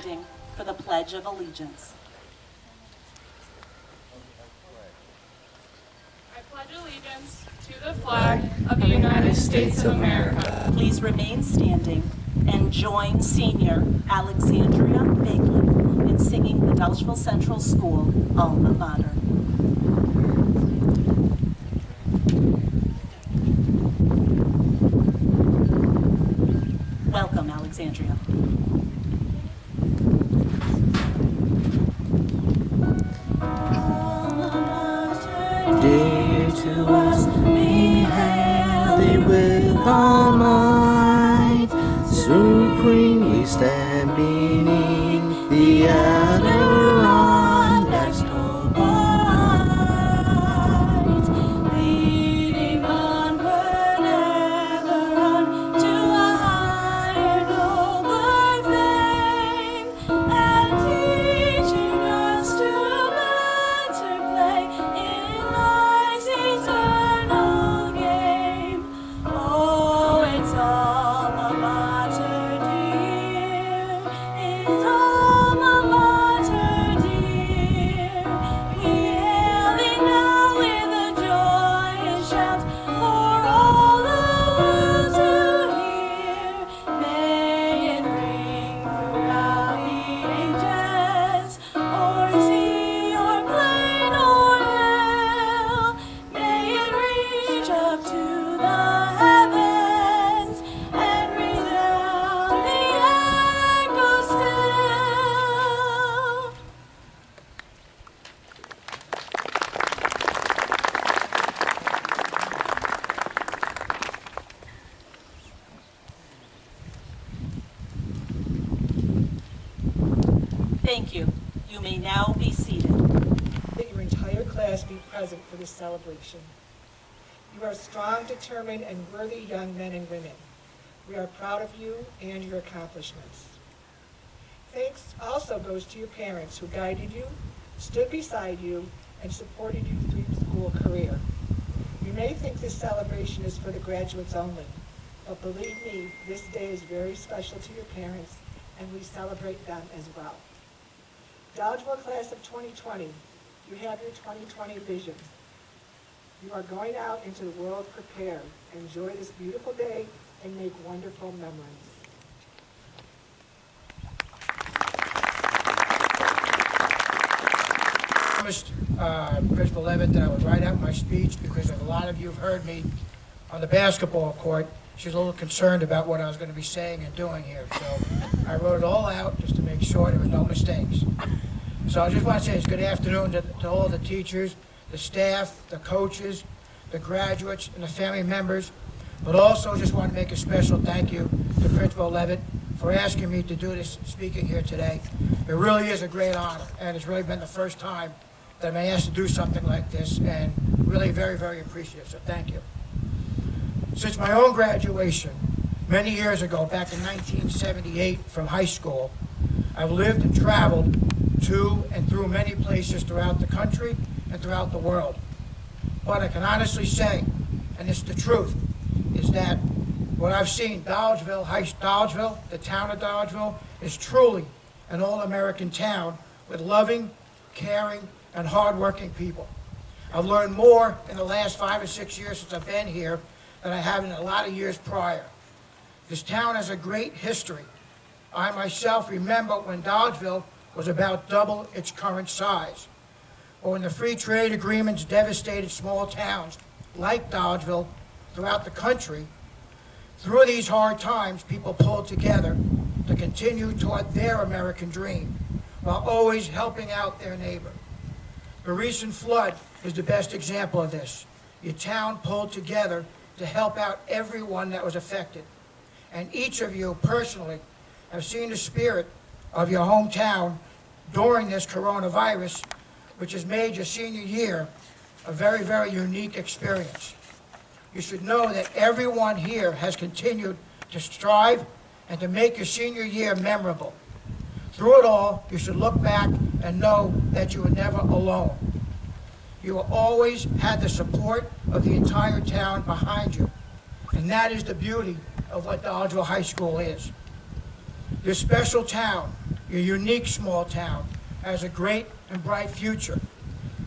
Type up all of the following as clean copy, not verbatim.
standing for the Pledge of Allegiance. I pledge allegiance to the flag of the United States of America. Please remain standing and join senior Alexandria Bagley in singing the Dolgeville Central School alma mater. Welcome, Alexandria. Dear to us, we hail thee with all might. Supreme we stand beneath the Adirondacks white, leading onward ever on to a higher, nobler fame, and teaching us to better play in life's eternal game. Oh, it's alma mater, dear. It's alma mater, dear. We hail thee now with a joyous shout for all the world to hear. May it ring throughout the ages, or sea, or plain, or hill. May it reach up to the heavens and resound the echo still. Thank you. You may now be seated. That your entire class be present for this celebration. You are strong, determined, and worthy young men and women. We are proud of you and your accomplishments. Thanks also goes to your parents who guided you, stood beside you, and supported you through your school career. You may think this celebration is for the graduates only, but believe me, this day is very special to your parents, and we celebrate them as well. Dolgeville class of 2020, you have your 2020 vision. You are going out into the world prepared. Enjoy this beautiful day and make wonderful memories. I promised Principal Levitt that I would write out my speech because a lot of you have heard me on the basketball court. She was a little concerned about what I was going to be saying and doing here, so I wrote it all out just to make sure there was no mistakes. So I just want to say it's good afternoon to all the teachers, the staff, the coaches, the graduates, and the family members, but also just want to make a special thank you to Principal Levitt for asking me to do this speaking here today. It really is a great honor, and it's really been the first time that I'm asked to do something like this, and really very, very appreciative, so thank you. Since my own graduation, many years ago, back in 1978 from high school, I've lived and traveled to and through many places throughout the country and throughout the world. But I can honestly say, and it's the truth, is that what I've seen, Dolgeville, the town of Dolgeville, is truly an all-American town with loving, caring, and hardworking people. I've learned more in the last 5 or 6 years since I've been here than I have in a lot of years prior. This town has a great history. I myself remember when Dolgeville was about double its current size, or when the free trade agreements devastated small towns like Dolgeville throughout the country. Through these hard times, people pulled together to continue toward their American dream while always helping out their neighbor. The recent flood is the best example of this. Your town pulled together to help out everyone that was affected. And each of you personally have seen the spirit of your hometown during this coronavirus, which has made your senior year a very, very unique experience. You should know that everyone here has continued to strive and to make your senior year memorable. Through it all, you should look back and know that you were never alone. You always had the support of the entire town behind you, and that is the beauty of what Dolgeville High School is. This special town, Your unique small town has a great and bright future,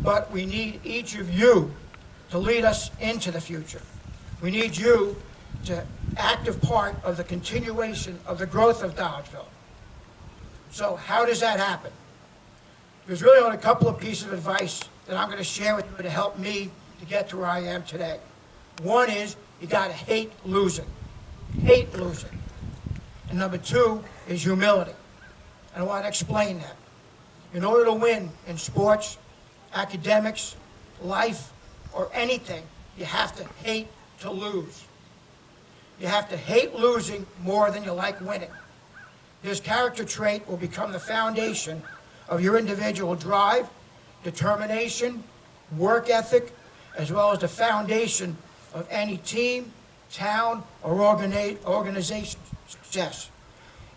but we need each of you to lead us into the future. We need you to active part of the continuation of the growth of Dodgeville. So how does that happen? There's really only a couple of pieces of advice that I'm going to share with you to help me to get to where I am today. One is you got to hate losing. Hate losing. And number two is humility. And I want to explain that. In order to win in sports, academics, life, or anything, you have to hate to lose. You have to hate losing more than you like winning. This character trait will become the foundation of your individual drive, determination, work ethic, as well as the foundation of any team, town, or organization success.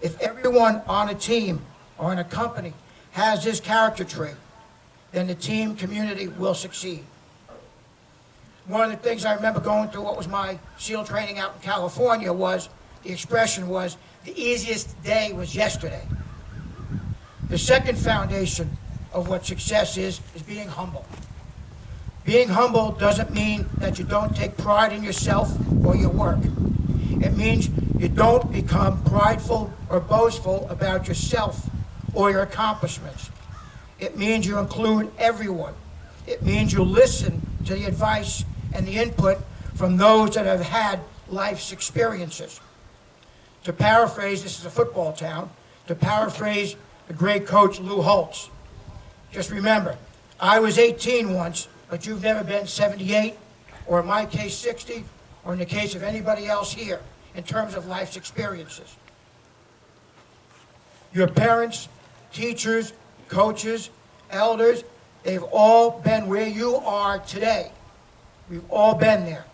If everyone on a team or in a company has this character trait, then the team community will succeed. One of the things I remember going through what was my SEAL training out in California was, the expression was, the easiest day was yesterday. The second foundation of what success is being humble. Being humble doesn't mean that you don't take pride in yourself or your work. It means you don't become prideful or boastful about yourself or your accomplishments. It means you include everyone. It means you listen to the advice and the input from those that have had life's experiences. To paraphrase, this is a football town, to paraphrase the great coach Lou Holtz, just remember, I was 18 once, but you've never been 78, or in my case 60, or in the case of anybody else here, in terms of life's experiences. Your parents, teachers, coaches, elders, they've all been where you are today. We've all been there.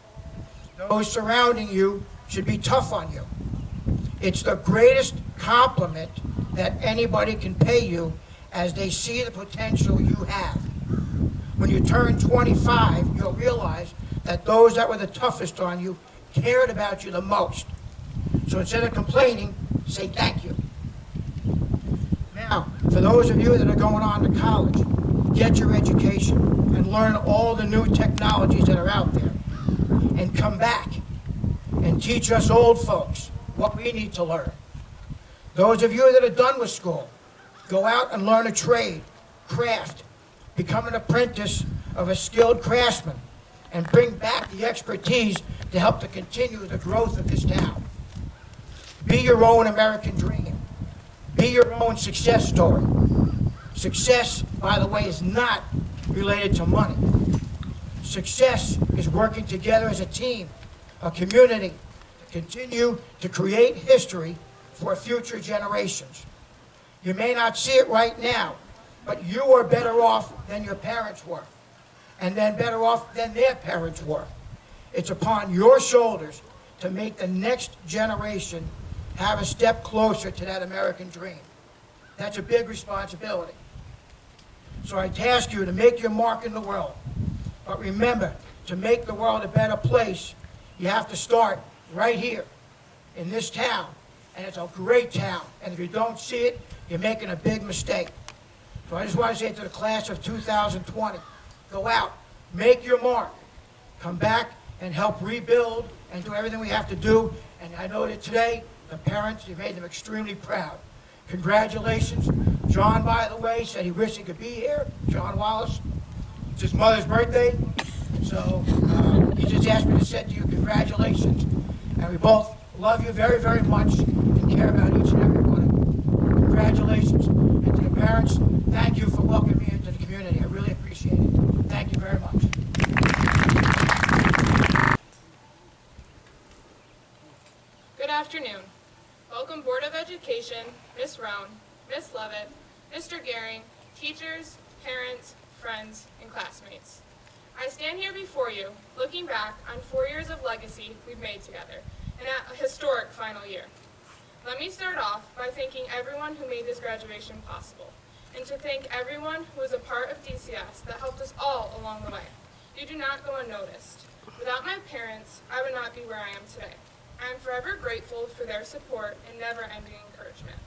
Those surrounding you should be tough on you. It's the greatest compliment that anybody can pay you as they see the potential you have. When you turn 25, you'll realize that those that were the toughest on you cared about you the most. So instead of complaining, say thank you. Now, for those of you that are going on to college, get your education and learn all the new technologies that are out there. And come back and teach us old folks what we need to learn. Those of you that are done with school, go out and learn a trade, craft, become an apprentice of a skilled craftsman, and bring back the expertise to help to continue the growth of this town. Be your own American dream. Be your own success story. Success, by the way, is not related to money. Success is working together as a team, a community, to continue to create history for future generations. You may not see it right now, but you are better off than your parents were, and then better off than their parents were. It's upon your shoulders to make the next generation have a step closer to that American dream. That's a big responsibility. So I task you to make your mark in the world. But remember, to make the world a better place, you have to start right here in this town. And it's a great town. And if you don't see it, you're making a big mistake. So I just want to say to the class of 2020, go out, make your mark, come back and help rebuild and do everything we have to do. And I know that today, the parents, you made them extremely proud. Congratulations. John, by the way, said he wished he could be here. John Wallace. It's his mother's birthday. So he just asked me to say to you, congratulations. And we both love you very, very much and care about each and every one of you. Congratulations. And to the parents, thank you for welcoming me into the community. I really appreciate it. Thank you very much. Good afternoon. Welcome Board of Education, Ms. Roan, Ms. Levitt, Mr. Gehring, teachers, parents, friends, and classmates. I stand here before you, looking back on 4 years of legacy we've made together, and at a historic final year. Let me start off by thanking everyone who made this graduation possible, and to thank everyone who was a part of DCS that helped us all along the way. You do not go unnoticed. Without my parents, I would not be where I am today. I am forever grateful for their support and never-ending encouragement.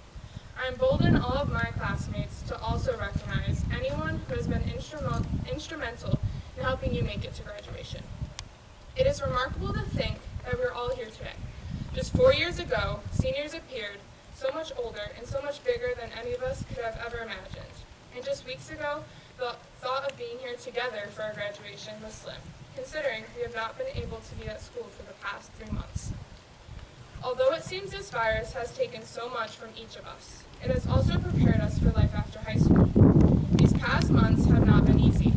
I embolden all of my classmates to also recognize anyone who has been instrumental in helping you make it to graduation. It is remarkable to think that we're all here today. Just 4 years ago, seniors appeared so much older and so much bigger than any of us could have ever imagined. And just weeks ago, the thought of being here together for our graduation was slim, considering we have not been able to be at school for the past 3 months. Although it seems this virus has taken so much from each of us, it has also prepared us for life after high school. These past months have not been easy.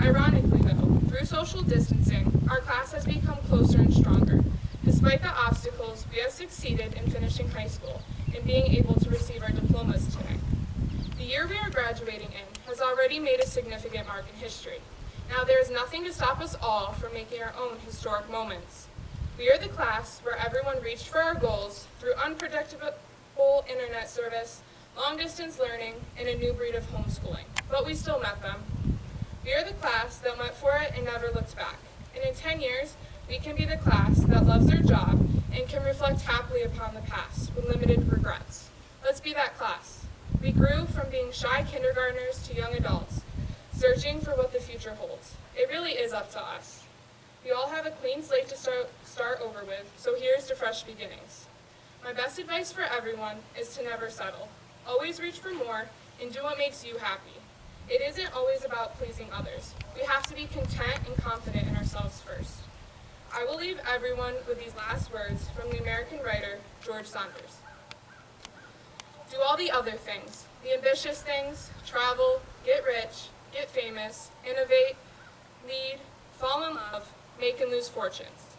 Ironically though, through social distancing, our class has become closer and stronger. Despite the obstacles, we have succeeded in finishing high school and being able to receive our diplomas today. The year we are graduating in has already made a significant mark in history. Now there is nothing to stop us all from making our own historic moments. We are the class where everyone reached for our goals through unpredictable internet service, long-distance learning, and a new breed of homeschooling, but we still met them. We are the class that went for it and never looked back. And in 10 years, we can be the class that loves their job and can reflect happily upon the past with limited regrets. Let's be that class. We grew from being shy kindergartners to young adults, searching for what the future holds. It really is up to us. We all have a clean slate to start over with, so here's to fresh beginnings. My best advice for everyone is to never settle. Always reach for more and do what makes you happy. It isn't always about pleasing others. We have to be content and confident in ourselves first. I will leave everyone with these last words from the American writer, George Saunders. Do all the other things, the ambitious things, travel, get rich, get famous, innovate, lead, fall in love, make and lose fortunes.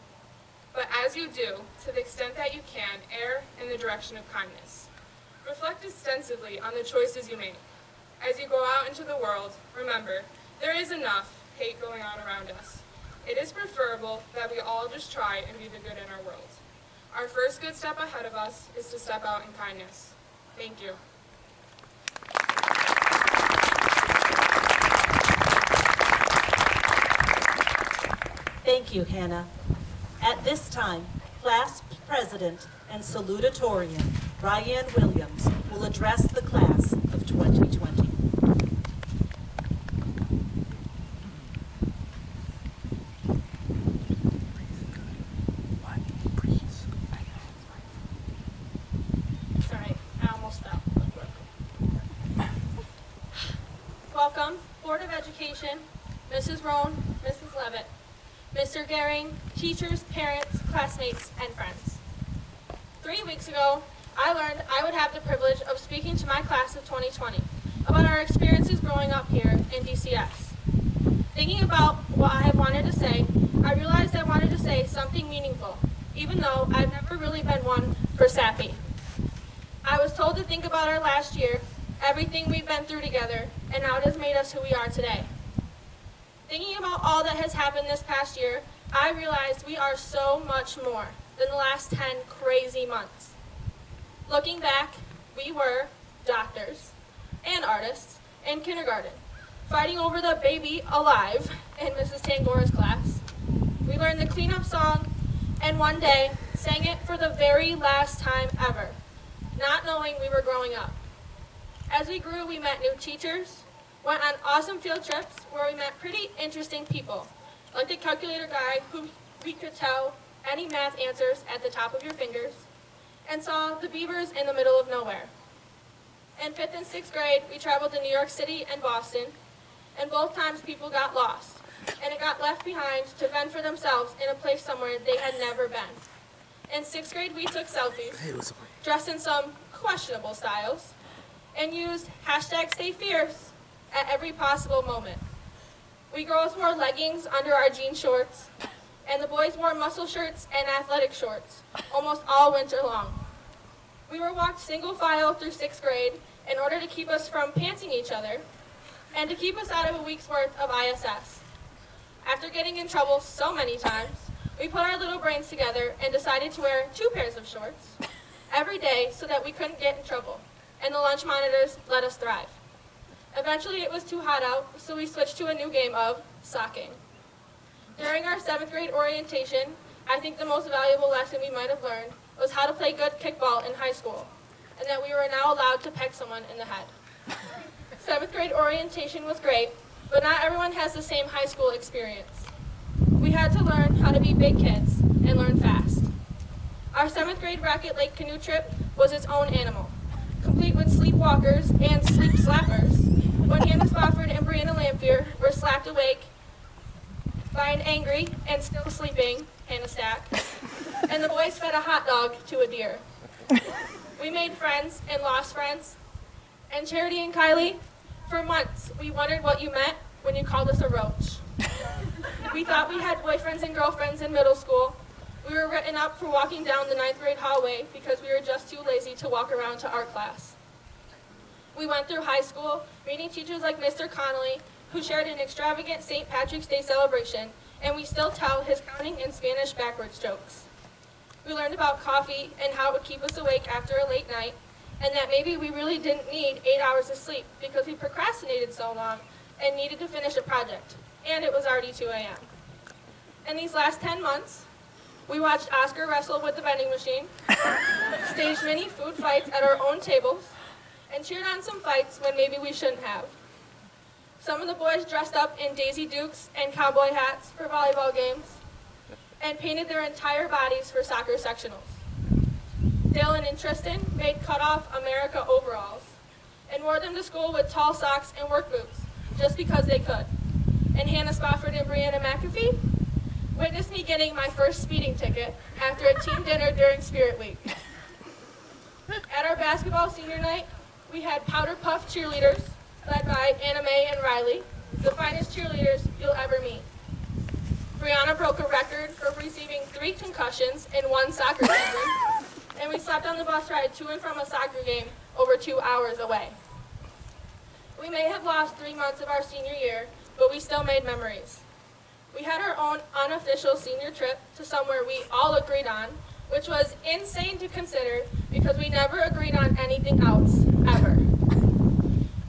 But as you do, to the extent that you can, err in the direction of kindness. Reflect extensively on the choices you make. As you go out into the world, remember, there is enough hate going on around us. It is preferable that we all just try and be the good in our world. Our first good step ahead of us is to step out in kindness. Thank you. Thank you, Hannah. At this time, Class President and Salutatorian Ryan Williams will address the class of 2020. Sorry, I almost fell. Welcome, Board of Education, Mrs. Roan, Mrs. Levitt, Mr. Gehring, teachers, parents, classmates, and friends. 3 weeks ago, I learned I would have the privilege of speaking to my class of 2020 about our experiences growing up here in DCS. Thinking about what I have wanted to say, I realized I wanted to say something meaningful, even though I've never really been one for sappy. I was told to think about our last year, everything we've been through together, and how it has made us who we are today. Thinking about all that has happened this past year, I realized we are so much more than the last 10 crazy months. Looking back, we were doctors and artists in kindergarten, fighting over the baby alive in Mrs. Tangora's class. We learned the cleanup song and one day sang it for the very last time ever, not knowing we were growing up. As we grew, we met new teachers, went on awesome field trips where we met pretty interesting people, like the calculator guy who we could tell any math answers at the top of your fingers, and saw the beavers in the middle of nowhere. In 5th and 6th grade, we traveled to New York City and Boston, and both times people got lost, and it got left behind to fend for themselves in a place somewhere they had never been. In 6th grade, we took selfies, dressed in some questionable styles, and used #StayFierce at every possible moment. We girls wore leggings under our jean shorts, and the boys wore muscle shirts and athletic shorts almost all winter long. We were walked single file through 6th grade in order to keep us from pantsing each other and to keep us out of a week's worth of ISS. After getting in trouble so many times, we put our little brains together and decided to wear 2 pairs of shorts every day so that we couldn't get in trouble, and the lunch monitors let us thrive. Eventually it was too hot out, so we switched to a new game of socking. During our 7th grade orientation, I think the most valuable lesson we might have learned was how to play good kickball in high school, and that we were now allowed to peck someone in the head. 7th grade orientation was great, but not everyone has the same high school experience. We had to learn how to be big kids and learn fast. Our 7th grade Rocket Lake canoe trip was its own animal, complete with sleepwalkers and sleep slappers, when Hannah Spofford and Brianna Lamphere were slapped awake by an angry and still sleeping Hannah Stack, and the boys fed a hot dog to a deer. We made friends and lost friends, and Charity and Kylie, for months we wondered what you meant when you called us a roach. We thought we had boyfriends and girlfriends in middle school. We were written up for walking down the 9th grade hallway because we were just too lazy to walk around to art class. We went through high school, meeting teachers like Mr. Connolly, who shared an extravagant St. Patrick's Day celebration, and we still tell his counting in Spanish backwards jokes. We learned about coffee and how it would keep us awake after a late night, and that maybe we really didn't need 8 hours of sleep because we procrastinated so long and needed to finish a project, and it was already 2 a.m. In these last 10 months, we watched Oscar wrestle with the vending machine, staged many food fights at our own tables, and cheered on some fights when maybe we shouldn't have. Some of the boys dressed up in Daisy Dukes and cowboy hats for volleyball games, and painted their entire bodies for soccer sectionals. Dalen and Tristan made cut-off America overalls, and wore them to school with tall socks and work boots, just because they could. And Hannah Spofford and Brianna McAfee witnessed me getting my first speeding ticket after a team dinner during Spirit Week. At our basketball senior night, we had powder puff cheerleaders, led by Anna Mae and Riley, the finest cheerleaders you'll ever meet. Brianna broke a record for receiving 3 concussions in 1 soccer season, and we slept on the bus ride to and from a soccer game over 2 hours away. We may have lost 3 months of our senior year, but we still made memories. We had our own unofficial senior trip to somewhere we all agreed on, which was insane to consider because we never agreed on anything else, ever.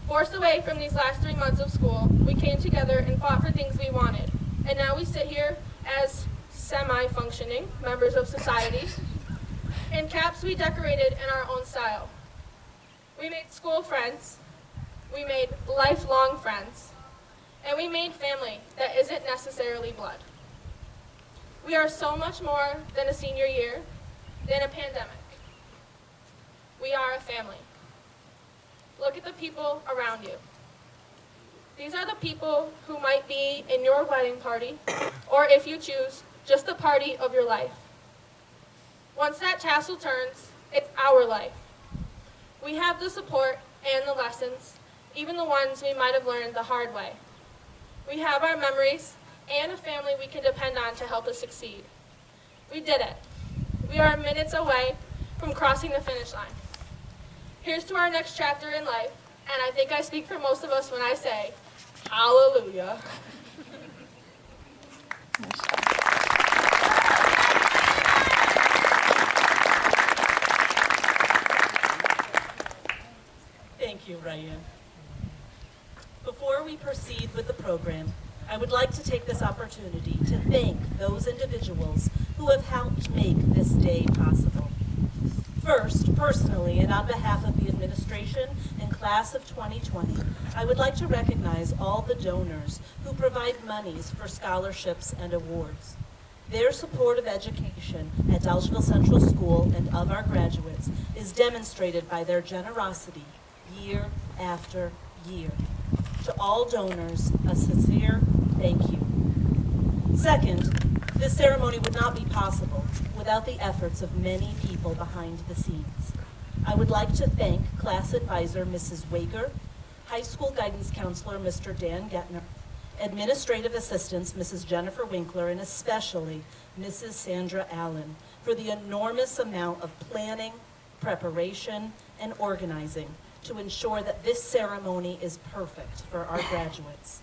Forced away from these last 3 months of school, we came together and fought for things we wanted, and now we sit here as semi-functioning members of society, in caps we decorated in our own style. We made school friends, we made lifelong friends, and we made family that isn't necessarily blood. We are so much more than a senior year, than a pandemic. We are a family. Look at the people around you. These are the people who might be in your wedding party, or if you choose, just the party of your life. Once that tassel turns, it's our life. We have the support and the lessons, even the ones we might have learned the hard way. We have our memories and a family we can depend on to help us succeed. We did it. We are minutes away from crossing the finish line. Here's to our next chapter in life, and I think I speak for most of us when I say, hallelujah. Thank you, Ryan. Before we proceed with the program, I would like to take this opportunity to thank those individuals who have helped make this day possible. First, personally, and on behalf of the administration and class of 2020, I would like to recognize all the donors who provide monies for scholarships and awards. Their support of education at Daleshville Central School and of our graduates is demonstrated by their generosity year after year. To all donors, a sincere thank you. Second, this ceremony would not be possible without the efforts of many people behind the scenes. I would like to thank class advisor Mrs. Wager, high school guidance counselor Mr. Dan Gettner, administrative assistants Mrs. Jennifer Winkler, and especially Mrs. Sandra Allen for the enormous amount of planning, preparation, and organizing to ensure that this ceremony is perfect for our graduates.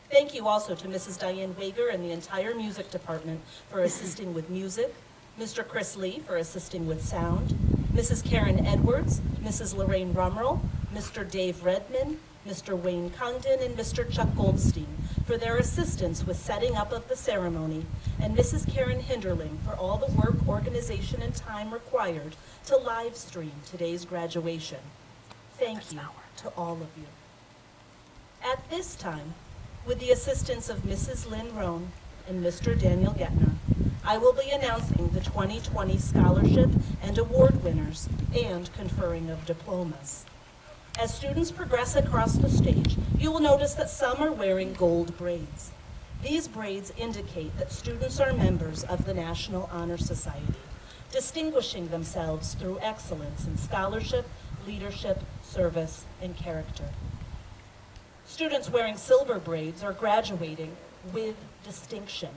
Thank you also to Mrs. Diane Wager and the entire music department for assisting with music, Mr. Chris Lee for assisting with sound, Mrs. Karen Edwards, Mrs. Lorraine Rumrell, Mr. Dave Redman, Mr. Wayne Condon, and Mr. Chuck Goldstein for their assistance with setting up of the ceremony, and Mrs. Karen Hinderling for all the work, organization, and time required to live stream today's graduation. Thank you to all of you. At this time, with the assistance of Mrs. Lynn Roan and Mr. Daniel Gettner, I will be announcing the 2020 scholarship and award winners and conferring of diplomas. As students progress across the stage, you will notice that some are wearing gold braids. These braids indicate that students are members of the National Honor Society, distinguishing themselves through excellence in scholarship, leadership, service, and character. Students wearing silver braids are graduating with distinction.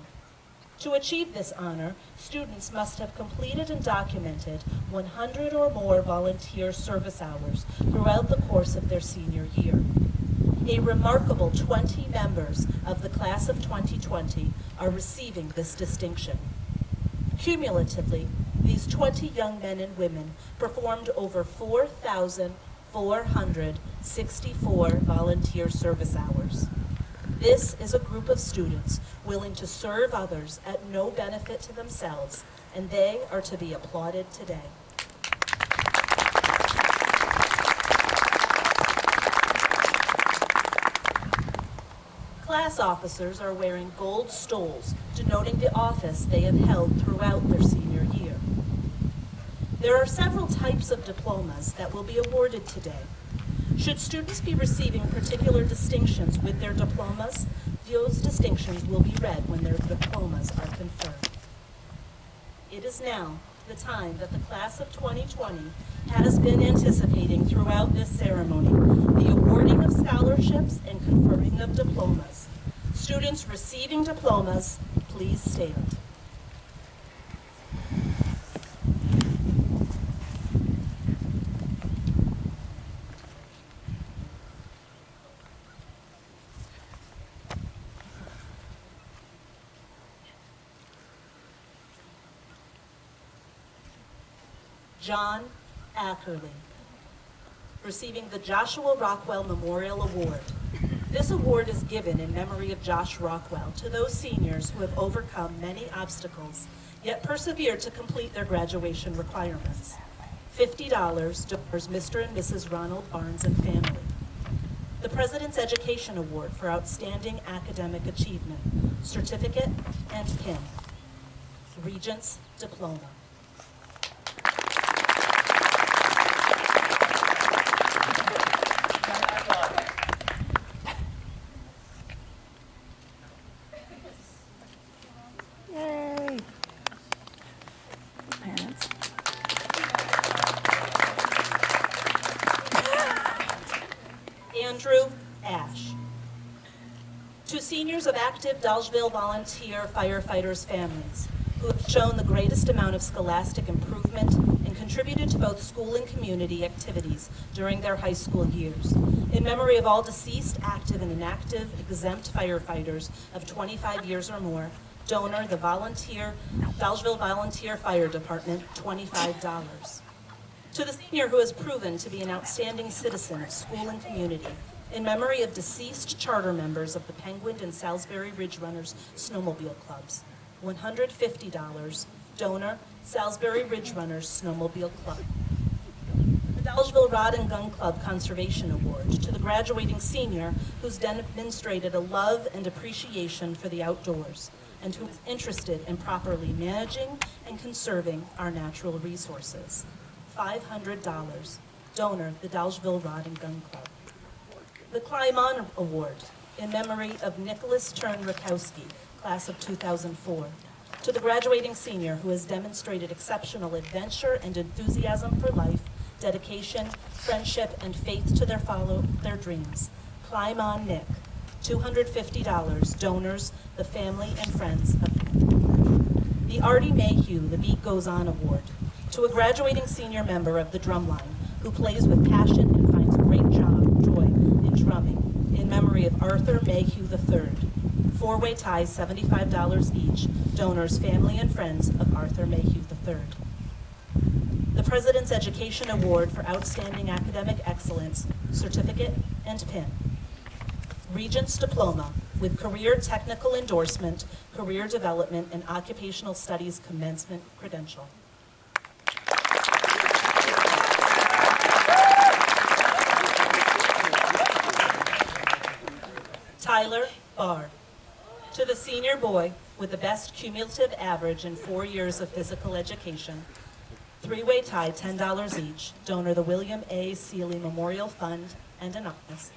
To achieve this honor, students must have completed and documented 100 or more volunteer service hours throughout the course of their senior year. A remarkable 20 members of the class of 2020 are receiving this distinction. Cumulatively, these 20 young men and women performed over 4,464 volunteer service hours. This is a group of students willing to serve others at no benefit to themselves, and they are to be applauded today. Class officers are wearing gold stoles, denoting the office they have held throughout their senior year. There are several types of diplomas that will be awarded today. Should students be receiving particular distinctions with their diplomas, those distinctions will be read when their diplomas are conferred. It is now the time that the class of 2020 has been anticipating throughout this ceremony, the awarding of scholarships and conferring of diplomas. Students receiving diplomas, please stand. John Ackerley, receiving the Joshua Rockwell Memorial Award. This award is given in memory of Josh Rockwell to those seniors who have overcome many obstacles, yet persevered to complete their graduation requirements. $50 towards Mr. and Mrs. Ronald Barnes and family. The President's Education Award for Outstanding Academic Achievement, certificate and pin. Regents Diploma. Yay. Parents. Andrew Ash. To seniors of active Dolgeville volunteer firefighters' families who have shown the greatest amount of scholastic improvement and contributed to both school and community activities during their high school years. In memory of all deceased, active, and inactive exempt firefighters of 25 years or more, donor the Dolgeville Volunteer Fire Department, $25. To the senior who has proven to be an outstanding citizen of school and community, in memory of deceased charter members of the Penguin and Salisbury Ridge Runners Snowmobile Clubs, $150, donor, Salisbury Ridge Runners Snowmobile Club. The Dolgeville Rod and Gun Club Conservation Award to the graduating senior who's demonstrated a love and appreciation for the outdoors and who is interested in properly managing and conserving our natural resources. $500, donor, the Dolgeville Rod and Gun Club. The Climb On Award in memory of Nicholas Tern-Rakowski, class of 2004, to the graduating senior who has demonstrated exceptional adventure and enthusiasm for life, dedication, friendship, and faith to follow their dreams. Climb On Nick, $250, donors, the family and friends of the Artie Mayhew The Beat Goes On Award, to a graduating senior member of the Drumline who plays with passion and finds great joy in drumming, in memory of Arthur Mayhew III. Four-way ties, $75 each, donors, family and friends of Arthur Mayhew III. The President's Education Award for Outstanding Academic Excellence, certificate and pin. Regents Diploma with Career Technical Endorsement, Career Development, and Occupational Studies Commencement Credential. Tyler Barr. To the senior boy with the best cumulative average in 4 years of physical education, three-way tie, $10 each, donor the William A. Seeley Memorial Fund, and an honors.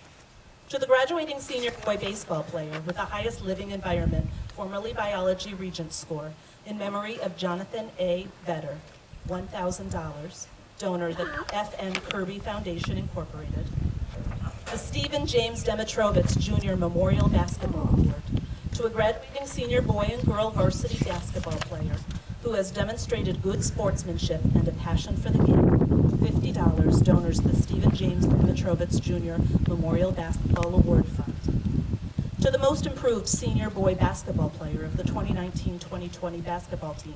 To the graduating senior boy baseball player with the highest living environment, formerly biology regent score, in memory of Jonathan A. Vetter, $1,000, donor the F.M. Kirby Foundation Incorporated. The Stephen James Demetrovitz Jr. Memorial Basketball Award to a graduating senior boy and girl varsity basketball player who has demonstrated good sportsmanship and a passion for the game. $50, donors the Stephen James Demetrovitz Jr. Memorial Basketball Award Fund. To the most improved senior boy basketball player of the 2019-2020 basketball team,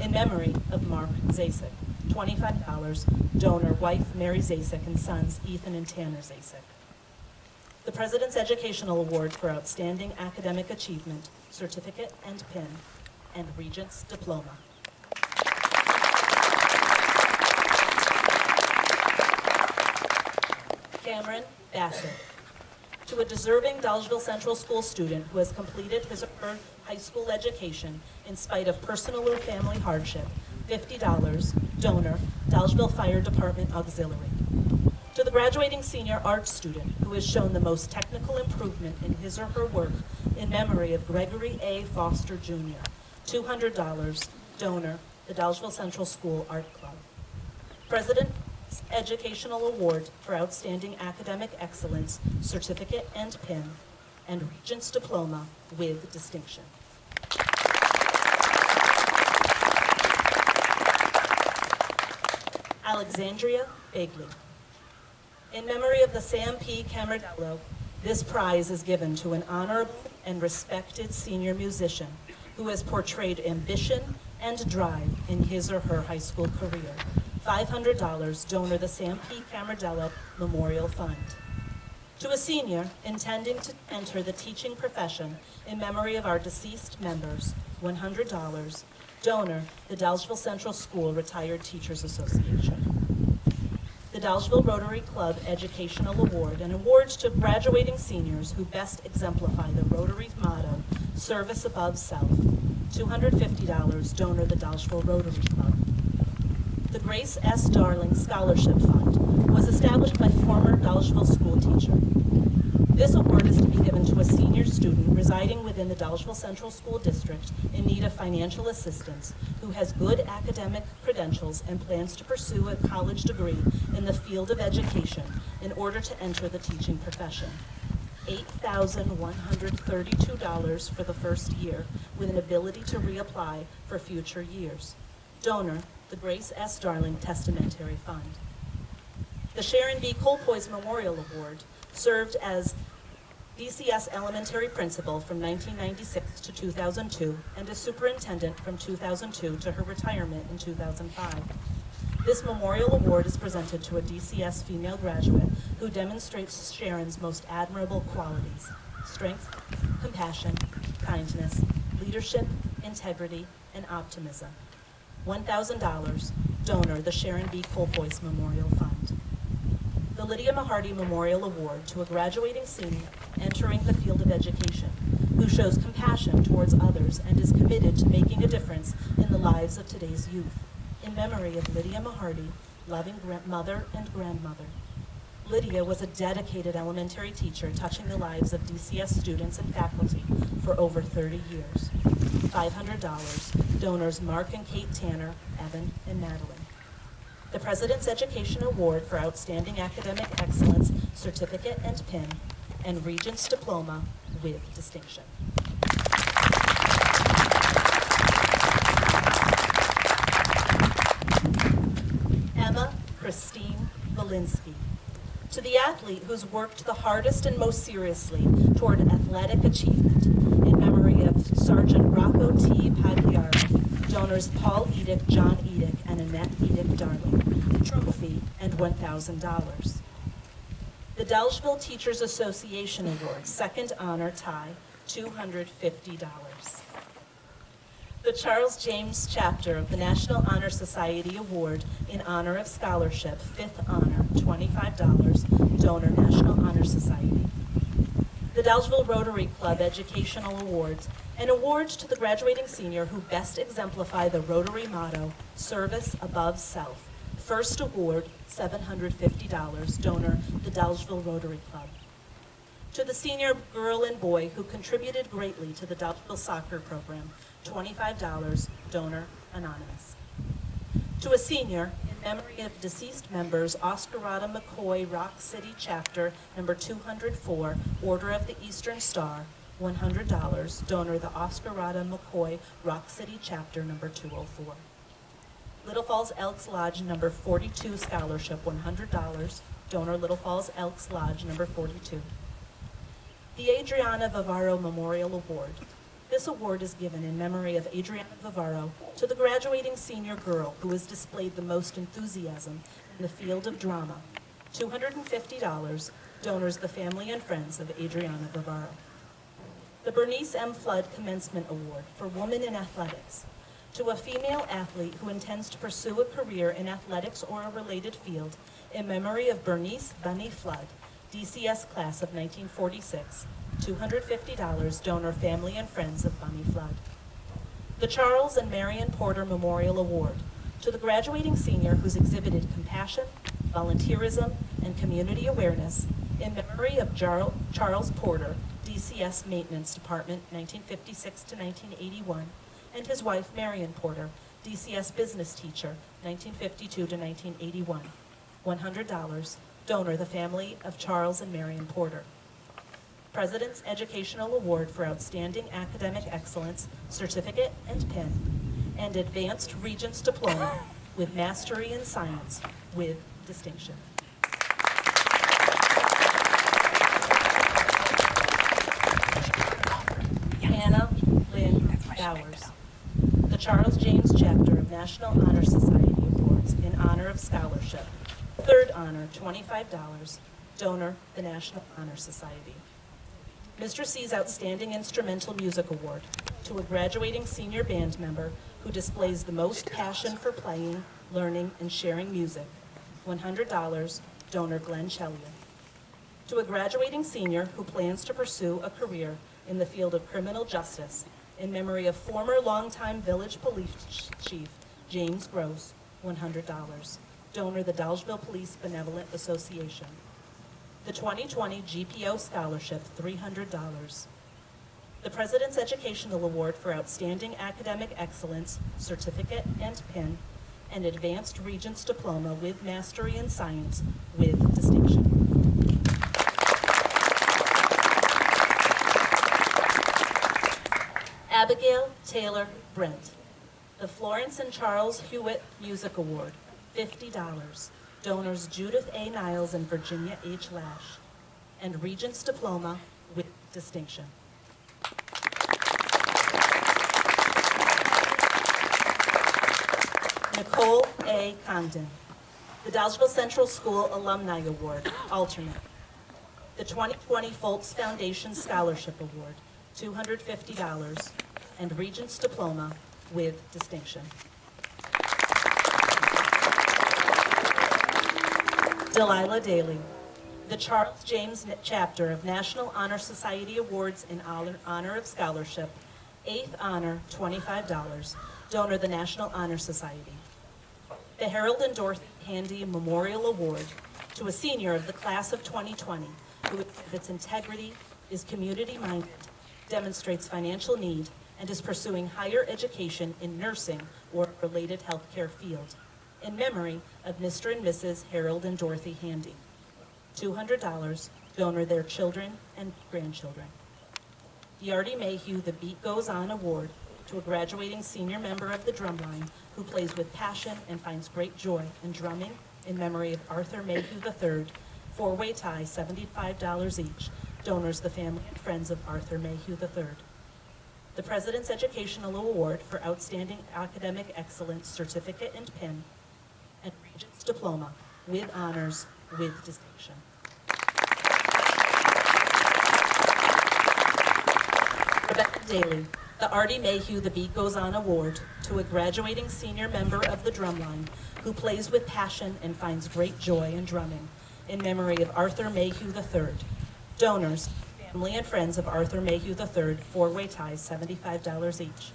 in memory of Mark Zasek, $25, donor wife Mary Zasek and sons Ethan and Tanner Zasek. The President's Educational Award for Outstanding Academic Achievement, Certificate and Pin, and Regents Diploma. Cameron Bassett. To a deserving Dolgeville Central School student who has completed his or her high school education in spite of personal or family hardship, $50, donor, Dolgeville Fire Department Auxiliary. To the graduating senior art student who has shown the most technical improvement in his or her work, in memory of Gregory A. Foster Jr., $200, donor, the Dolgeville Central School Art Club. President's Educational Award for Outstanding Academic Excellence, Certificate and Pin, and Regents Diploma with distinction. Alexandria Bagley. In memory of the Sam P. Camardello, this prize is given to an honorable and respected senior musician who has portrayed ambition and drive in his or her high school career. $500, donor the Sam P. Camardello Memorial Fund. To a senior intending to enter the teaching profession in memory of our deceased members, $100, donor the Dolgeville Central School Retired Teachers Association. The Dolgeville Rotary Club Educational Award, an award to graduating seniors who best exemplify the Rotary motto, service above self. $250, donor the Dolgeville Rotary Club. The Grace S. Darling Scholarship Fund was established by former Dolgeville school teacher. This award is to be given to a senior student residing within the Dolgeville Central School District in need of financial assistance who has good academic credentials and plans to pursue a college degree in the field of education in order to enter the teaching profession. $8,132 for the first year with an ability to reapply for future years. Donor, the Grace S. Darling Testamentary Fund. The Sharon B. Colpoys Memorial Award served as DCS elementary principal from 1996 to 2002 and as superintendent from 2002 to her retirement in 2005. This memorial award is presented to a DCS female graduate who demonstrates Sharon's most admirable qualities: strength, compassion, kindness, leadership, integrity, and optimism. $1,000, donor, the Sharon B. Colpoys Memorial Fund. The Lydia Mahardy Memorial Award to a graduating senior entering the field of education who shows compassion towards others and is committed to making a difference in the lives of today's youth. In memory of Lydia Mahardy, loving mother and grandmother. Lydia was a dedicated elementary teacher touching the lives of DCS students and faculty for over 30 years. $500, donors Mark and Kate Tanner, Evan, and Madeline. The President's Education Award for Outstanding Academic Excellence, Certificate and Pin, and Regents Diploma with distinction. Emma Christine Valinsky. To the athlete who's worked the hardest and most seriously toward athletic achievement, in memory of Sergeant Rocco T. Pagliaro, donors Paul Edick, John Edick, and Annette Edick Darling, trophy, and $1,000. The Dalesville Teachers Association Award, second honor tie, $250. The Charles James Chapter of the National Honor Society Award in honor of scholarship, fifth honor, $25, donor National Honor Society. The Dalesville Rotary Club Educational Awards, an award to the graduating senior who best exemplify the Rotary motto, service above self. First award, $750, donor the Dalesville Rotary Club. To the senior girl and boy who contributed greatly to the Dalesville soccer program, $25, donor anonymous. To a senior, in memory of deceased members, Oscarada McCoy Rock City Chapter number 204, Order of the Eastern Star, $100, donor the Oscarada McCoy Rock City Chapter number 204. Little Falls Elks Lodge number 42 Scholarship, $100, donor Little Falls Elks Lodge number 42. The Adriana Vivaro Memorial Award. This award is given in memory of Adriana Vivaro to the graduating senior girl who has displayed the most enthusiasm in the field of drama. $250, donors the family and friends of Adriana Vivaro. The Bernice M. Flood Commencement Award for Women in Athletics. To a female athlete who intends to pursue a career in athletics or a related field, in memory of Bernice Bunny Flood, DCS class of 1946, $250, donor family and friends of Bunny Flood. The Charles and Marion Porter Memorial Award, to the graduating senior who's exhibited compassion, volunteerism, and community awareness, in memory of Charles Porter, DCS Maintenance Department, 1956 to 1981, and his wife, Marion Porter, DCS Business Teacher, 1952 to 1981. $100, donor the family of Charles and Marion Porter. President's Educational Award for Outstanding Academic Excellence, Certificate and Pin, and Advanced Regents Diploma with Mastery in Science with distinction. Hannah Lynn Bowers. The Charles James Chapter of National Honor Society Awards in honor of scholarship. Third honor, $25, donor the National Honor Society. Mr. C's Outstanding Instrumental Music Award to a graduating senior band member who displays the most passion for playing, learning, and sharing music. $100, donor Glenn Chelian. To a graduating senior who plans to pursue a career in the field of criminal justice, in memory of former longtime village police chief James Gross, $100. Donor the Dalesville Police Benevolent Association. The 2020 GPO Scholarship, $300. The President's Educational Award for Outstanding Academic Excellence, Certificate and Pin, and Advanced Regents Diploma with Mastery in Science with distinction. Abigail Taylor Brent. The Florence and Charles Hewitt Music Award, $50. Donors Judith A. Niles and Virginia H. Lash, and Regents Diploma with distinction. Nicole A. Condon. The Dalesville Central School Alumni Award, alternate. The 2020 Foltz Foundation Scholarship Award, $250, and Regents Diploma with distinction. Delilah Daly. The Charles James Chapter of National Honor Society Awards in honor of scholarship, 8th honor, $25, donor the National Honor Society. The Harold and Dorothy Handy Memorial Award to a senior of the class of 2020 who exhibits integrity, is community-minded, demonstrates financial need, and is pursuing higher education in nursing or related healthcare field, in memory of Mr. and Mrs. Harold and Dorothy Handy. $200, donor their children and grandchildren. Yardy Mayhew The Beat Goes On Award to a graduating senior member of the drumline who plays with passion and finds great joy in drumming, in memory of Arthur Mayhew III, four-way tie, $75 each, donors the family and friends of Arthur Mayhew III. The President's Educational Award for Outstanding Academic Excellence Certificate and Pin, and Regents Diploma with honors with distinction. Rebecca Daly, the Artie Mayhew The Beat Goes On Award to a graduating senior member of the drumline who plays with passion and finds great joy in drumming, in memory of Arthur Mayhew III. Donors, family and friends of Arthur Mayhew III, four-way ties, $75 each.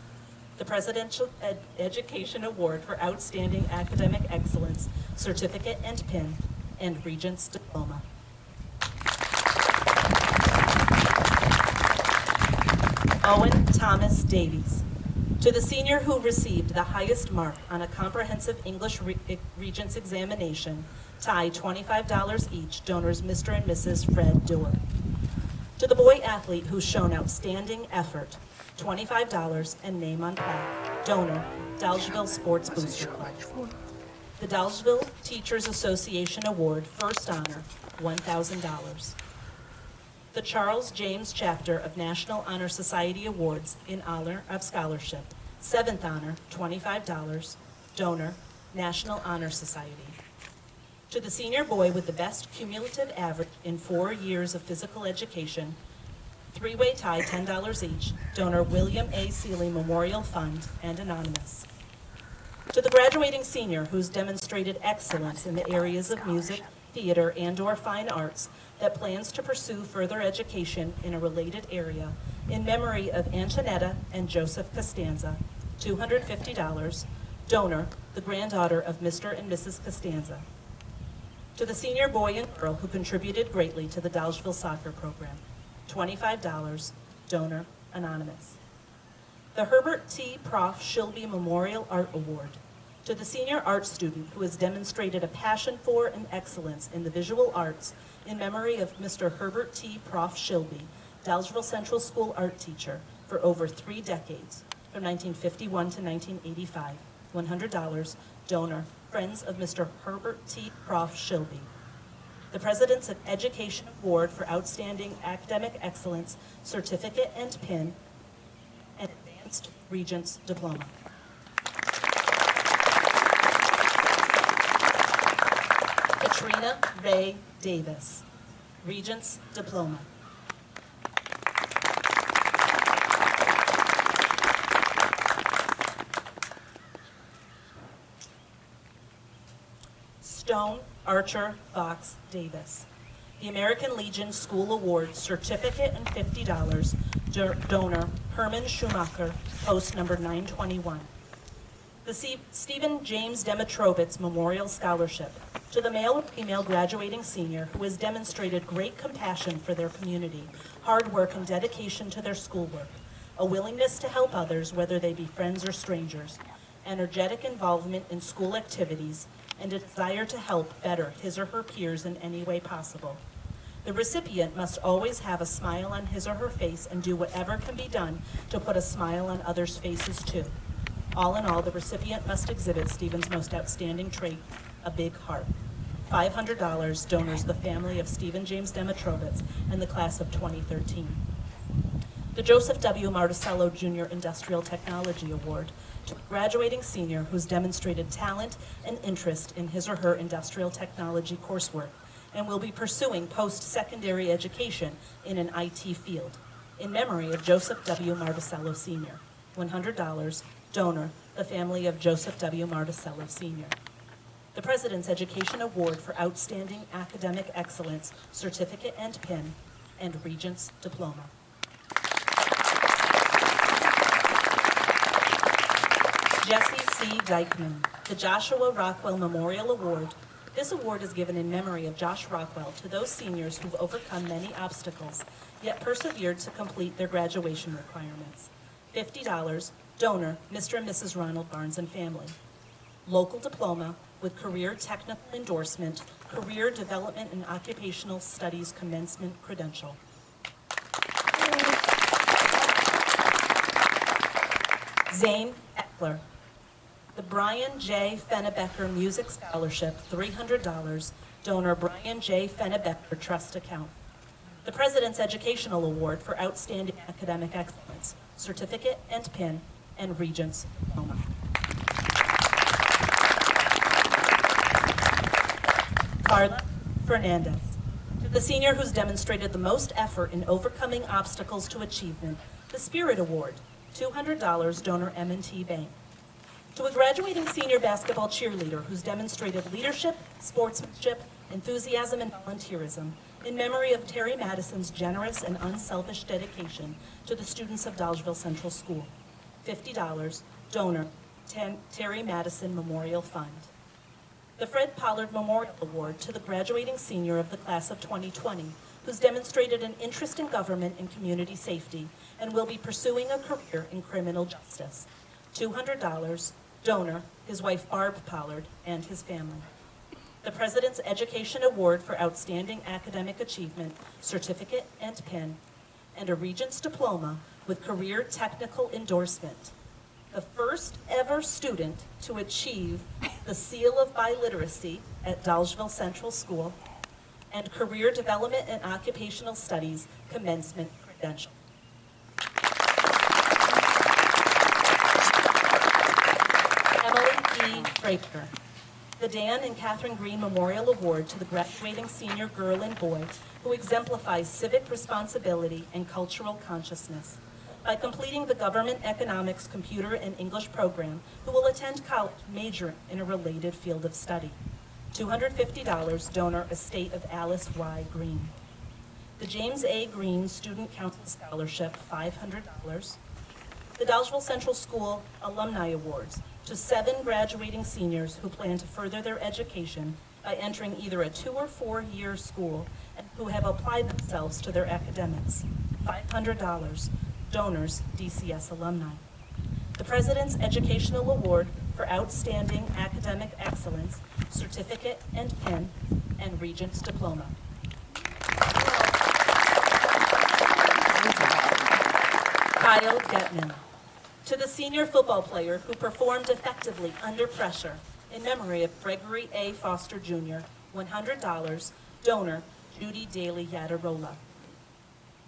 The Presidential Education Award for Outstanding Academic Excellence, certificate and pin, and Regents Diploma. Owen Thomas Davies. To the senior who received the highest mark on a comprehensive English Regents examination, tie $25 each, donors Mr. and Mrs. Fred Dewar. To the boy athlete who's shown outstanding effort, $25 and name on plaque, donor Dalesville Sports Booster Club. The Dalesville Teachers Association Award, first honor, $1,000. The Charles James Chapter of National Honor Society Awards in honor of scholarship, seventh honor, $25, donor National Honor Society. To the senior boy with the best cumulative average in 4 years of physical education, three-way tie, $10 each, donor William A. Seeley Memorial Fund and anonymous. To the graduating senior who's demonstrated excellence in the areas of music, theater, and/or fine arts that plans to pursue further education in a related area, in memory of Antonetta and Joseph Costanza, $250, donor, the granddaughter of Mr. and Mrs. Costanza. To the senior boy and girl who contributed greatly to the Dalesville soccer program, $25, donor, anonymous. The Herbert T. Prof. Shilby Memorial Art Award, to the senior art student who has demonstrated a passion for and excellence in the visual arts, in memory of Mr. Herbert T. Prof. Shilby, Dalesville Central School art teacher for over 3 decades, from 1951 to 1985, $100, donor, Friends of Mr. Herbert T. Prof. Shilby. The President's Education Award for Outstanding Academic Excellence, certificate and pin, and Advanced Regents Diploma. Katrina Ray Davis, Regents Diploma. Stone Archer Fox Davis, the American Legion School Award, certificate and $50, donor Herman Schumacher, post number 921. The Stephen James Demetrovitz Memorial Scholarship, to the male and female graduating senior who has demonstrated great compassion for their community, hard work and dedication to their schoolwork, a willingness to help others, whether they be friends or strangers, energetic involvement in school activities, and a desire to help better his or her peers in any way possible. The recipient must always have a smile on his or her face and do whatever can be done to put a smile on others' faces too. All in all, the recipient must exhibit Stephen's most outstanding trait, a big heart. $500, donors the family of Stephen James Demetrovitz and the class of 2013. The Joseph W. Marticello Jr. Industrial Technology Award, to a graduating senior who's demonstrated talent and interest in his or her industrial technology coursework and will be pursuing post-secondary education in an IT field, in memory of Joseph W. Marticello Sr., $100, donor, the family of Joseph W. Marticello Sr. The President's Education Award for Outstanding Academic Excellence, certificate and pin, and Regents Diploma. Jesse C. Dykeman, the Joshua Rockwell Memorial Award. This award is given in memory of Josh Rockwell to those seniors who've overcome many obstacles, yet persevered to complete their graduation requirements. $50, donor, Mr. and Mrs. Ronald Barnes and family. Local diploma with career technical endorsement, career development and occupational studies commencement credential. Zane Eckler, the Brian J. Fennebecker Music Scholarship, $300, donor Brian J. Fennebecker Trust Account. The President's Educational Award for Outstanding Academic Excellence, certificate and pin, and Regents Diploma. Carla Fernandez, to the senior who's demonstrated the most effort in overcoming obstacles to achievement, The Spirit Award, $200, donor M&T Bank. To a graduating senior basketball cheerleader who's demonstrated leadership, sportsmanship, enthusiasm, and volunteerism, in memory of Terry Madison's generous and unselfish dedication to the students of Dolgeville Central School. $50, donor, Terry Madison Memorial Fund. The Fred Pollard Memorial Award to the graduating senior of the class of 2020, who's demonstrated an interest in government and community safety and will be pursuing a career in criminal justice. $200, donor, his wife Barb Pollard, and his family. The President's Education Award for Outstanding Academic Achievement, certificate and pin, and a Regents Diploma with Career Technical Endorsement. The first ever student to achieve the Seal of Biliteracy at Dolgeville Central School, and Career Development and Occupational Studies Commencement Credential. Emily E. Draper. The Dan and Catherine Green Memorial Award to the graduating senior girl and boy who exemplifies civic responsibility and cultural consciousness by completing the Government Economics Computer and English program, who will attend college majoring in a related field of study. $250, donor estate of Alice Y. Green. The James A. Green Student Council Scholarship, $500. The Dolgeville Central School Alumni Awards to 7 graduating seniors who plan to further their education by entering either a 2- or 4-year school and who have applied themselves to their academics. $500, donors DCS alumni. The President's Educational Award for Outstanding Academic Excellence, certificate and pin, and Regents Diploma. Kyle Getman. To the senior football player who performed effectively under pressure, in memory of Gregory A. Foster Jr., $100, donor Judy Daly Yadarola.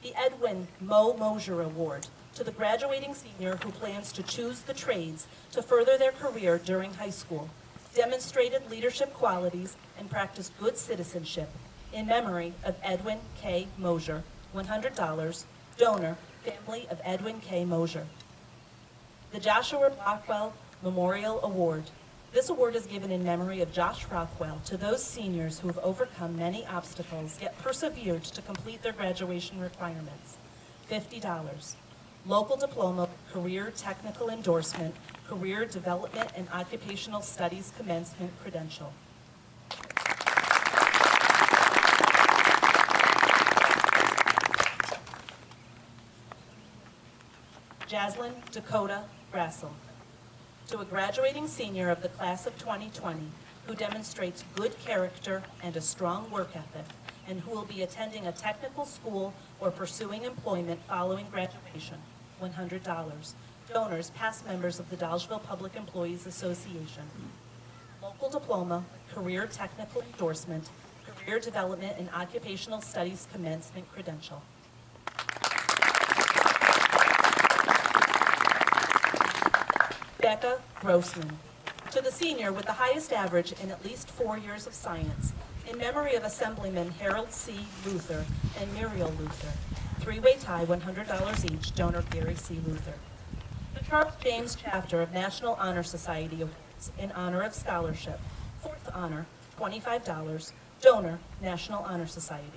The Edwin Mo Mosier Award to the graduating senior who plans to choose the trades to further their career during high school, demonstrated leadership qualities, and practiced good citizenship, in memory of Edwin K. Mosier, $100, donor family of Edwin K. Mosier. The Joshua Rockwell Memorial Award. This award is given in memory of Josh Rockwell to those seniors who have overcome many obstacles yet persevered to complete their graduation requirements. $50. Local diploma, career technical endorsement, career development and occupational studies commencement credential. Jaslyn Dakota Grassel. To a graduating senior of the class of 2020 who demonstrates good character and a strong work ethic, and who will be attending a technical school or pursuing employment following graduation, $100. Donors, past members of the Dolgeville Public Employees Association. Local diploma, career technical endorsement, career development and occupational studies commencement credential. Becca Grossman. To the senior with the highest average in at least 4 years of science, in memory of Assemblyman Harold C. Luther and Muriel Luther. 3-way tie, $100 each, donor Gary C. Luther. The Charles James Chapter of National Honor Society Awards in honor of scholarship. 4th honor, $25, donor National Honor Society.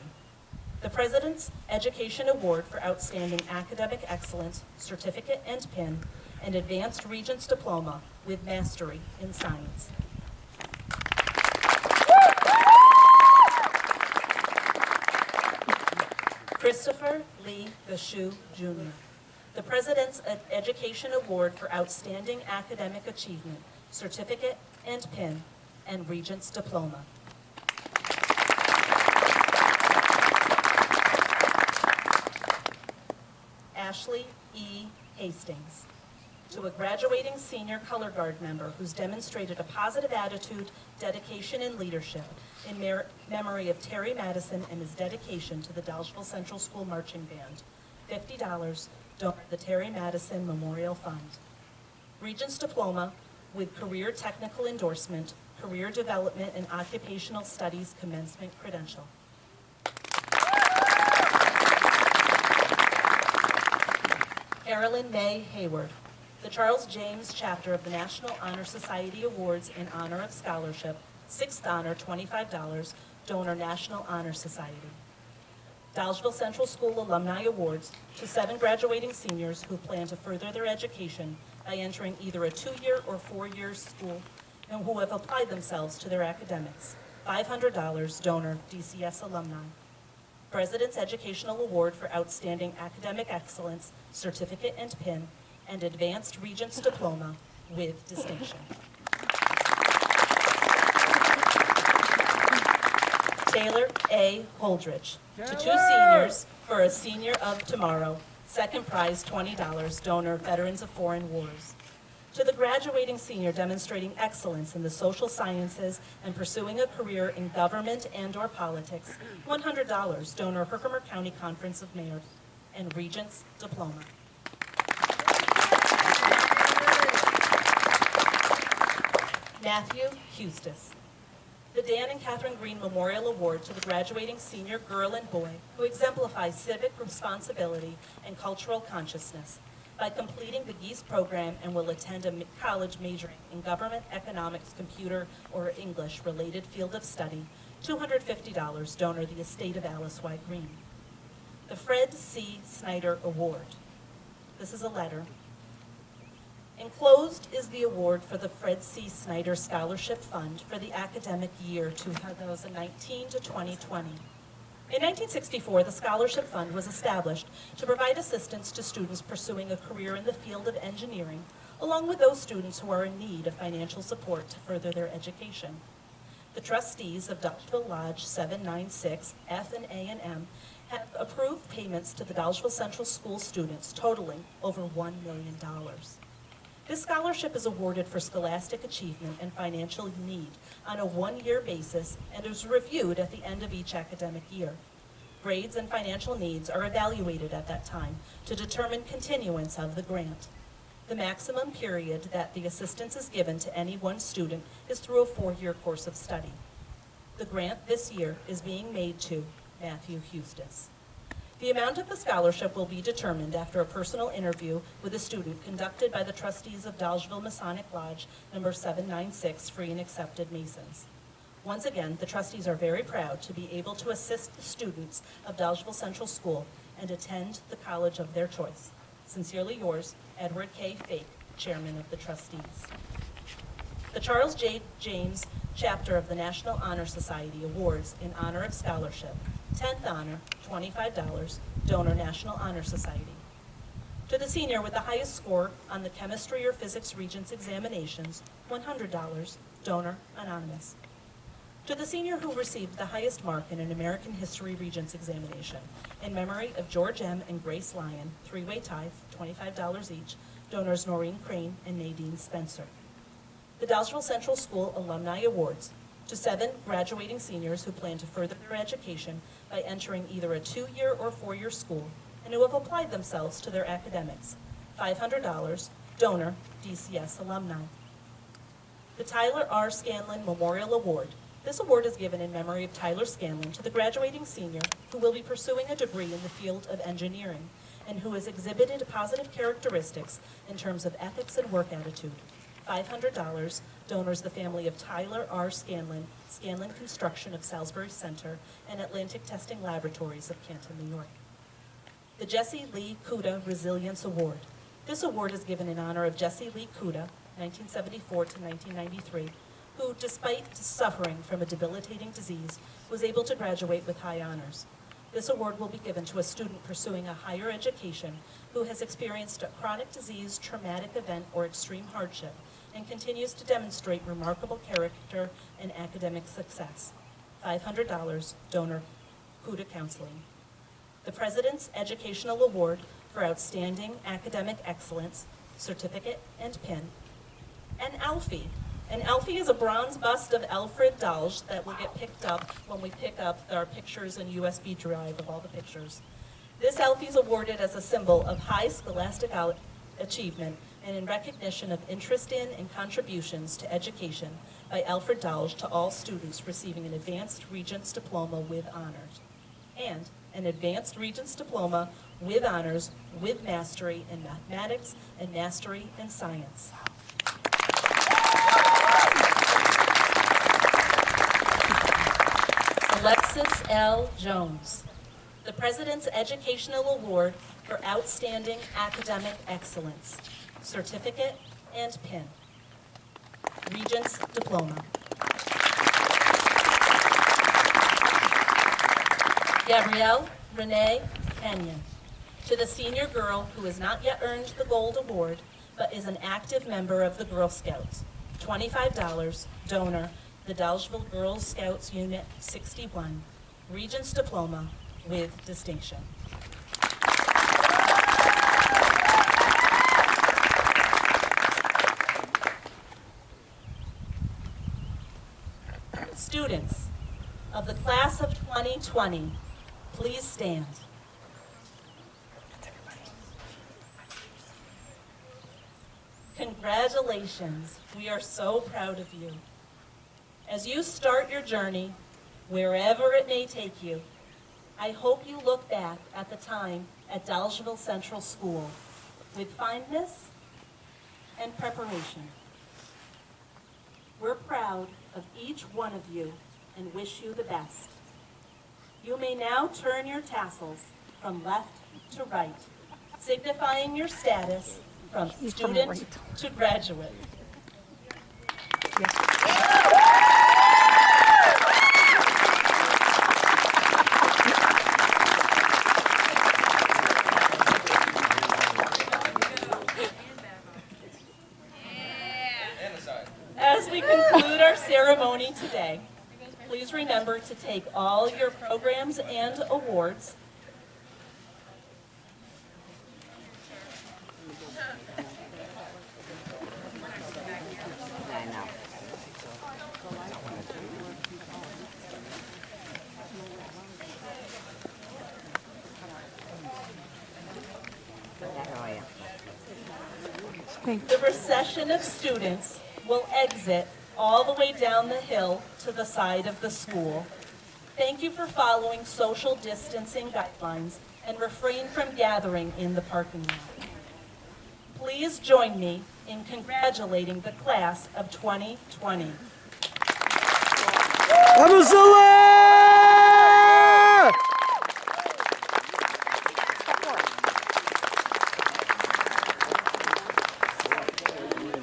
The President's Education Award for Outstanding Academic Excellence, certificate and pin, and Advanced Regents Diploma with Mastery in Science. Christopher Lee Gashu, Jr. The President's Education Award for Outstanding Academic Achievement, certificate and pin, and Regents Diploma. Ashley E. Hastings. To a graduating senior color guard member who's demonstrated a positive attitude, dedication, and leadership in memory of Terry Madison and his dedication to the Dolgeville Central School Marching Band. $50, donor the Terry Madison Memorial Fund. Regents Diploma with Career Technical Endorsement, Career Development and Occupational Studies Commencement Credential. Carolyn May Hayward. The Charles James Chapter of the National Honor Society Awards in honor of scholarship. Sixth honor, $25, donor National Honor Society. Dolgeville Central School Alumni Awards to 7 graduating seniors who plan to further their education by entering either a 2-year or 4-year school and who have applied themselves to their academics. $500, donor DCS alumni. President's Educational Award for Outstanding Academic Excellence, Certificate and Pin, and Advanced Regents Diploma with distinction. Taylor A. Holdridge. To 2 seniors for a Senior of Tomorrow. Second prize, $20, donor Veterans of Foreign Wars. To the graduating senior demonstrating excellence in the social sciences and pursuing a career in government and/or politics, $100, donor Herkimer County Conference of Mayors and Regents Diploma. Matthew Hustis. The Dan and Catherine Green Memorial Award to the graduating senior girl and boy who exemplify civic responsibility and cultural consciousness by completing the GEES program and will attend a college majoring in government, economics, computer, or English-related field of study, $250, donor the estate of Alice Y. Green. The Fred C. Snyder Award. This is a letter. Enclosed is the award for the Fred C. Snyder Scholarship Fund for the academic year 2019 to 2020. In 1964, the Scholarship Fund was established to provide assistance to students pursuing a career in the field of engineering, along with those students who are in need of financial support to further their education. The trustees of Dolgeville Lodge 796, F and A and M have approved payments to the Dolgeville Central School students totaling over $1 million. This scholarship is awarded for scholastic achievement and financial need on a 1-year basis and is reviewed at the end of each academic year. Grades and financial needs are evaluated at that time to determine continuance of the grant. The maximum period that the assistance is given to any one student is through a 4-year course of study. The grant this year is being made to Matthew Hustis. The amount of the scholarship will be determined after a personal interview with a student conducted by the trustees of Dolgeville Masonic Lodge number 796, Free and Accepted Masons. Once again, the trustees are very proud to be able to assist the students of Dolgeville Central School and attend the college of their choice. Sincerely yours, Edward K. Fake, Chairman of the Trustees. The Charles J. James Chapter of the National Honor Society Awards in honor of scholarship. 10th honor, $25, donor National Honor Society. To the senior with the highest score on the chemistry or physics regents examinations, $100, donor anonymous. To the senior who received the highest mark in an American History Regents examination, in memory of George M. and Grace Lyon, 3-way tithe, $25 each, donors Noreen Crane and Nadine Spencer. The Dolgeville Central School Alumni Awards to 7 graduating seniors who plan to further their education by entering either a 2-year or 4-year school and who have applied themselves to their academics. $500, donor DCS alumni. The Tyler R. Scanlon Memorial Award. This award is given in memory of Tyler Scanlon to the graduating senior who will be pursuing a degree in the field of engineering and who has exhibited positive characteristics in terms of ethics and work attitude. $500, donors the family of Tyler R. Scanlon, Scanlon Construction of Salisbury Center, and Atlantic Testing Laboratories of Canton, New York. The Jesse Lee Kuda Resilience Award. This award is given in honor of Jesse Lee Kuda, 1974 to 1993, who, despite suffering from a debilitating disease, was able to graduate with high honors. This award will be given to a student pursuing a higher education who has experienced a chronic disease, traumatic event, or extreme hardship, and continues to demonstrate remarkable character and academic success. $500, donor Kuda Counseling. The President's Educational Award for Outstanding Academic Excellence, Certificate and Pin. And Alfie. And Alfie is a bronze bust of Alfred Dalge that will get picked up when we pick up our pictures and USB drive of all the pictures. This Alfie is awarded as a symbol of high scholastic achievement and in recognition of interest in and contributions to education by Alfred Dalge to all students receiving an Advanced Regents Diploma with honors. and an advanced Regents diploma with honors with mastery in mathematics and mastery in science. Alexis L. Jones, the President's Educational Award for Outstanding Academic Excellence, certificate and pin. Regents diploma. Gabrielle Renee Kenyon, to the senior girl who has not yet earned the Gold Award, but is an active member of the Girl Scouts. $25, donor, the Dalesville Girl Scouts Unit 61, Regents diploma with distinction. Students of the class of 2020, please stand. Congratulations, we are so proud of you. As you start your journey, wherever it may take you, I hope you look back at the time at Dalesville Central School with fondness and preparation. We're proud of each one of you and wish you the best. You may now turn your tassels from left to right, signifying your status from student to graduate. As we conclude our ceremony today, please remember to take all your programs and awards. The procession of students will exit all the way down the hill to the side of the school. Thank you for following social distancing guidelines and refrain from gathering in the parking lot. Please join me in congratulating the class of 2020.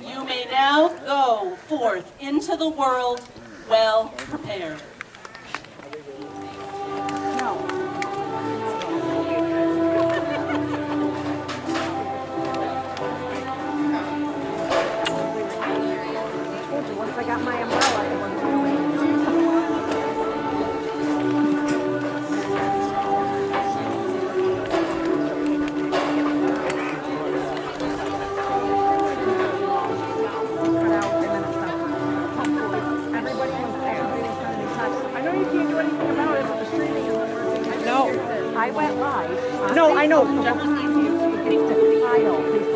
You may now go forth into the world well prepared. Once I got my umbrella, it wasn't really. I went live. No, I know. That was easy. It's to file.